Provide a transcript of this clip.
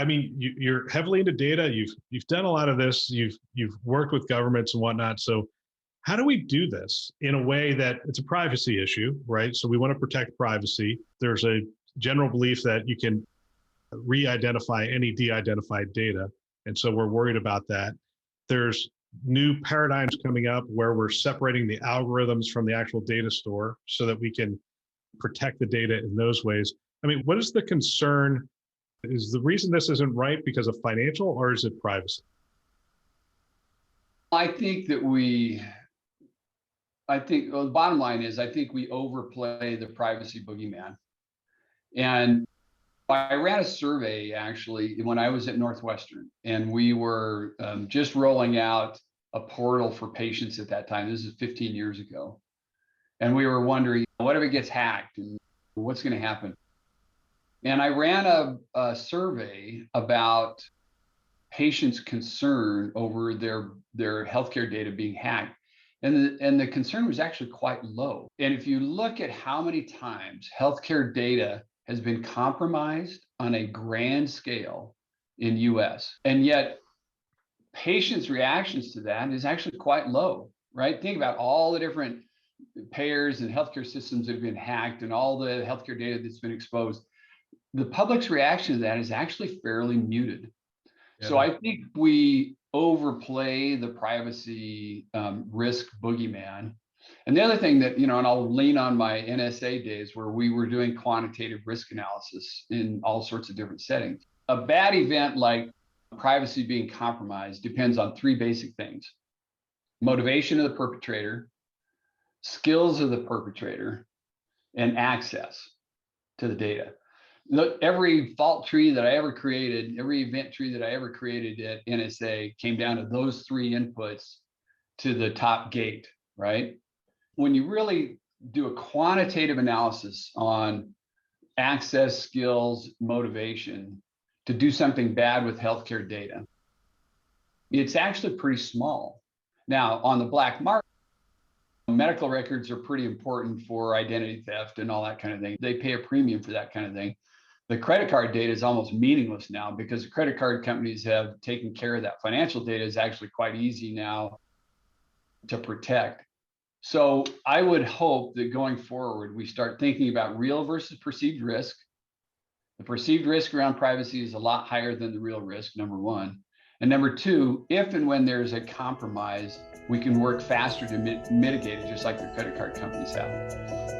I mean, you're heavily into data. You've done a lot of this. You've worked with governments and whatnot. So how do we do this in a way that it's a privacy issue, right? So we want to protect privacy. There's a general belief that you can re-identify any de-identified data. And so we're worried about that. There's new paradigms coming up where we're separating the algorithms from the actual data store so that we can protect the data in those ways. I mean, what is the concern? Is the reason this isn't right because of financial, or is it privacy? I think that well, the bottom line is, I think we overplay the privacy boogeyman. And I ran a survey actually when I was at Northwestern, and we were just rolling out a portal for patients at that time. This is 15 years ago. And we were wondering, what if it gets hacked and what's going to happen? And I ran a survey about patients' concern over their healthcare data being hacked. And the concern was actually quite low. And if you look at how many times healthcare data has been compromised on a grand scale in US, and yet patients' reactions to that is actually quite low, right? Think about all the different payers and healthcare systems that have been hacked and all the healthcare data that's been exposed. The public's reaction to that is actually fairly muted. Yeah. So I think we overplay the privacy risk boogeyman. And the other thing that, and I'll lean on my NSA days where we were doing quantitative risk analysis in all sorts of different settings. A bad event like privacy being compromised depends on three basic things: motivation of the perpetrator, skills of the perpetrator, and access to the data. Look, every fault tree that I ever created, every event tree that I ever created at NSA came down to those three inputs to the top gate, right? When you really do a quantitative analysis on access, skills, motivation to do something bad with healthcare data, it's actually pretty small. Now, on the black market, medical records are pretty important for identity theft and all that kind of thing. They pay a premium for that kind of thing. The credit card data is almost meaningless now because the credit card companies have taken care of that. Financial data is actually quite easy now to protect. So I would hope that going forward, we start thinking about real versus perceived risk. The perceived risk around privacy is a lot higher than the real risk, number one. And number two, if and when there's a compromise, we can work faster to mitigate it, just like the credit card companies have.